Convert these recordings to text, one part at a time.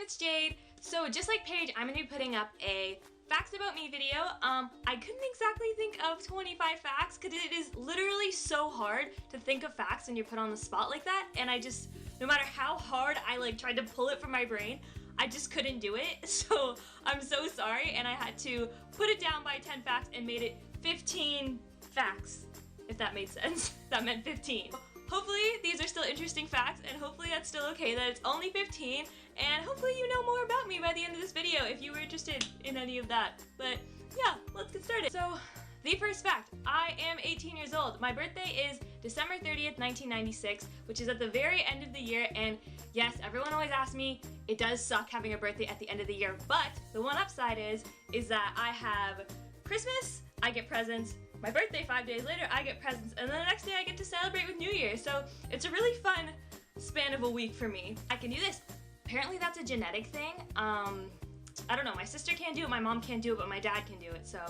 it's Jade. So just like Paige, I'm gonna be putting up a facts about me video. I couldn't exactly think of 25 facts because it is literally so hard to think of facts when you're put on the spot like that, and I just, no matter how hard I tried to pull it from my brain, I just couldn't do it. So I'm so sorry, and I had to put it down by 10 facts and made it 15 facts, if that made sense. That meant 15. Hopefully these are still interesting facts, and hopefully that's still okay that it's only 15, and hopefully you know more about me by the end of this video if you were interested in any of that. But yeah, let's get started. So the first fact, I am 18 years old. My birthday is December 30th, 1996, which is at the very end of the year, and yes, everyone always asks me, it does suck having a birthday at the end of the year, but the one upside is that I have Christmas, I get presents, my birthday 5 days later, I get presents, and then the next day I get to celebrate with New Year. So it's a really fun span of a week for me. I can do this. Apparently that's a genetic thing. I don't know, my sister can't do it, my mom can't do it, but my dad can do it. So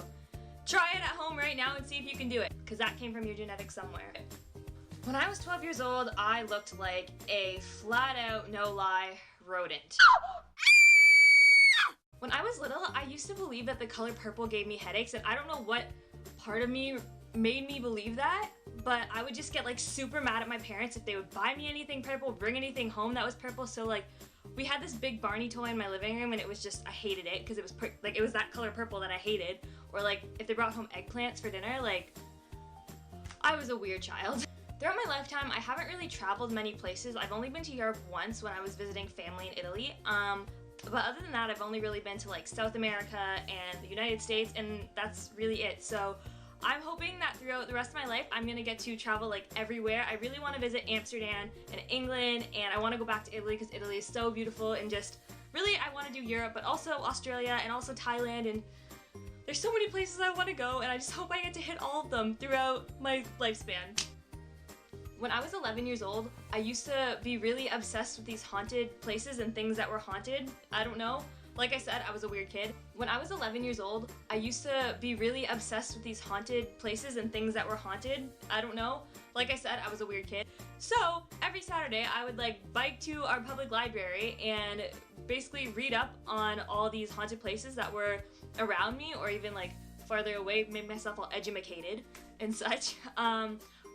try it at home right now and see if you can do it, because that came from your genetics somewhere. When I was 12 years old, I looked like a flat out, no lie, rodent. When I was little, I used to believe that the color purple gave me headaches, and I don't know what part of me made me believe that, but I would just get like super mad at my parents if they would buy me anything purple, bring anything home that was purple. So like, we had this big Barney toy in my living room, and it was just, I hated it because it was it was that color purple that I hated. Or like, if they brought home eggplants for dinner, like, I was a weird child. Throughout my lifetime, I haven't really traveled many places. I've only been to Europe once when I was visiting family in Italy. But other than that, I've only really been to like South America and the United States, and that's really it. So I'm hoping that throughout the rest of my life, I'm gonna get to travel like everywhere. I really want to visit Amsterdam and England, and I want to go back to Italy because Italy is so beautiful, and just really I want to do Europe, but also Australia and also Thailand, and there's so many places I want to go, and I just hope I get to hit all of them throughout my lifespan. When I was 11 years old, I used to be really obsessed with these haunted places and things that were haunted. I don't know. Like I said, I was a weird kid. When I was 11 years old, I used to be really obsessed with these haunted places and things that were haunted. I don't know. Like I said, I was a weird kid. So every Saturday, I would like bike to our public library and basically read up on all these haunted places that were around me, or even like farther away, make myself all edumacated and such.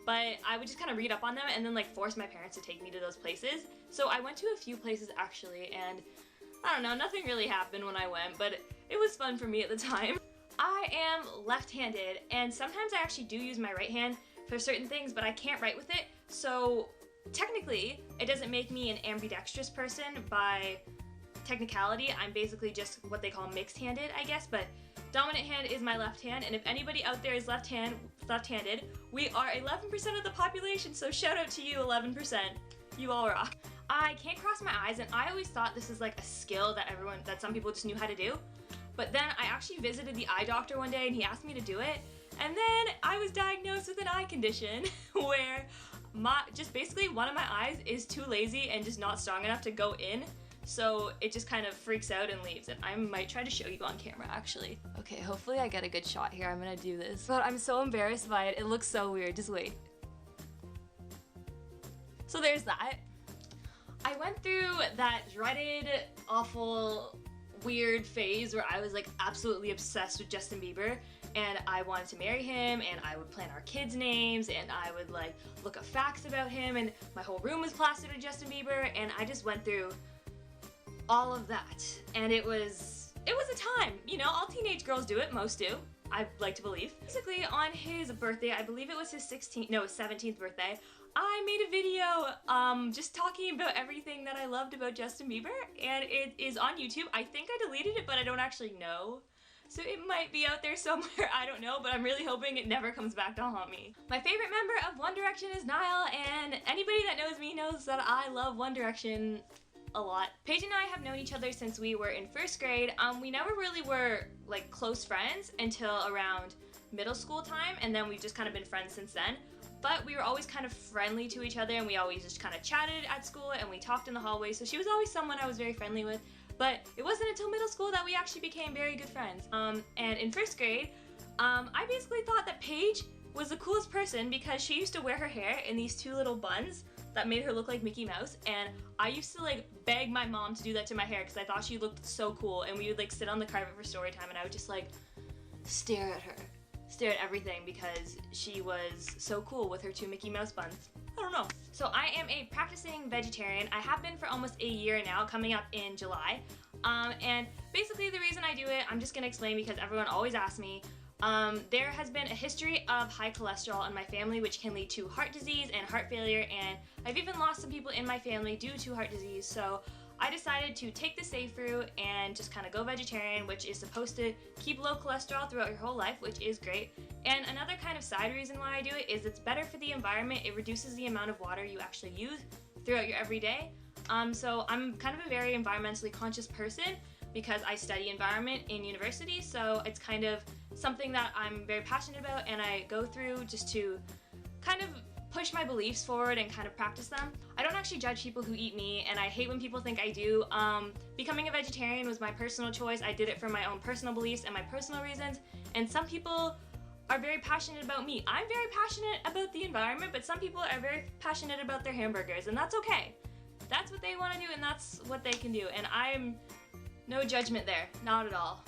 But I would just kind of read up on them and then like force my parents to take me to those places. So I went to a few places actually, and I don't know, nothing really happened when I went, but it was fun for me at the time. I am left-handed, and sometimes I actually do use my right hand for certain things, but I can't write with it. So technically, it doesn't make me an ambidextrous person by technicality. I'm basically just what they call mixed-handed, I guess, but dominant hand is my left hand, and if anybody out there is left-handed, we are 11% of the population, so shout out to you, 11%. You all rock. I can't cross my eyes, and I always thought this is like a skill that some people just knew how to do. But then I actually visited the eye doctor one day, and he asked me to do it, and then I was diagnosed with an eye condition where just basically one of my eyes is too lazy and just not strong enough to go in. So it just kind of freaks out and leaves, and I might try to show you on camera actually. Okay, hopefully I get a good shot here. I'm gonna do this, but I'm so embarrassed by it. It looks so weird. Just wait. So there's that. I went through that dreaded, awful, weird phase where I was like absolutely obsessed with Justin Bieber, and I wanted to marry him, and I would plan our kids' names, and I would like look up facts about him, and my whole room was plastered with Justin Bieber, and I just went through all of that, and it was a time, you know, all teenage girls do it, most do, I'd like to believe. Basically, on his birthday, I believe it was his 17th birthday, I made a video just talking about everything that I loved about Justin Bieber, and it is on YouTube. I think I deleted it, but I don't actually know. So it might be out there somewhere, I don't know, but I'm really hoping it never comes back to haunt me. My favorite member of One Direction is Niall, and anybody that knows me knows that I love One Direction a lot. Paige and I have known each other since we were in first grade. We never really were like close friends until around middle school time, and then we've just kind of been friends since then. But we were always kind of friendly to each other, and we always just kind of chatted at school, and we talked in the hallways, so she was always someone I was very friendly with. But it wasn't until middle school that we actually became very good friends. And in first grade, I basically thought that Paige was the coolest person because she used to wear her hair in these two little buns that made her look like Mickey Mouse, and I used to like beg my mom to do that to my hair because I thought she looked so cool, and we would like sit on the carpet for story time and I would just like stare at her, stare at everything because she was so cool with her 2 Mickey Mouse buns. I don't know. So I am a practicing vegetarian. I have been for almost a year now, coming up in July. And basically the reason I do it, I'm just gonna explain because everyone always asks me. There has been a history of high cholesterol in my family, which can lead to heart disease and heart failure, and I've even lost some people in my family due to heart disease, so I decided to take the safe route and just kind of go vegetarian, which is supposed to keep low cholesterol throughout your whole life, which is great. And another kind of side reason why I do it is it's better for the environment. It reduces the amount of water you actually use throughout your everyday. So I'm kind of a very environmentally conscious person because I study environment in university, so it's kind of something that I'm very passionate about and I go through just to kind of push my beliefs forward and kind of practice them. I don't actually judge people who eat meat, and I hate when people think I do. Becoming a vegetarian was my personal choice. I did it for my own personal beliefs and my personal reasons, and some people are very passionate about meat. I'm very passionate about the environment, but some people are very passionate about their hamburgers, and that's okay. That's what they want to do and that's what they can do, and I'm no judgment there, not at all.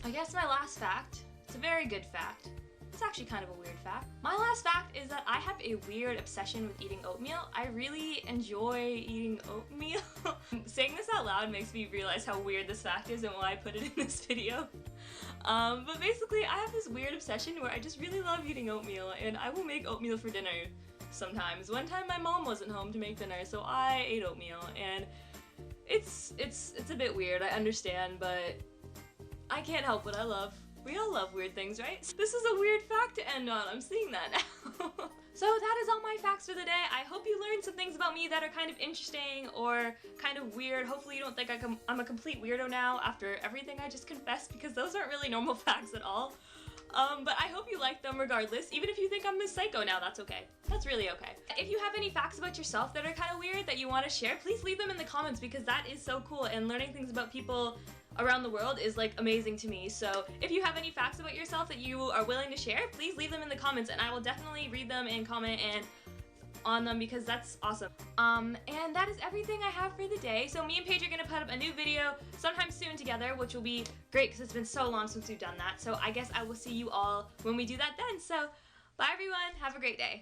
I guess my last fact, it's a very good fact. It's actually kind of a weird fact. My last fact is that I have a weird obsession with eating oatmeal. I really enjoy eating oatmeal. Saying this out loud makes me realize how weird this fact is and why I put it in this video. But basically, I have this weird obsession where I just really love eating oatmeal, and I will make oatmeal for dinner sometimes. One time my mom wasn't home to make dinner, so I ate oatmeal, and it's a bit weird, I understand, but I can't help what I love. We all love weird things, right? This is a weird fact to end on, I'm seeing that now. So that is all my facts for the day. I hope you learned some things about me that are kind of interesting or kind of weird. Hopefully you don't think I'm a complete weirdo now after everything I just confessed, because those aren't really normal facts at all. But I hope you like them regardless. Even if you think I'm Miss Psycho now, that's okay. That's really okay. If you have any facts about yourself that are kind of weird that you want to share, please leave them in the comments because that is so cool, and learning things about people around the world is like amazing to me. So if you have any facts about yourself that you are willing to share, please leave them in the comments and I will definitely read them and comment and on them because that's awesome. And that is everything I have for the day. So me and Paige are gonna put up a new video sometime soon together, which will be great because it's been so long since we've done that. So I guess I will see you all when we do that then. So bye everyone, have a great day.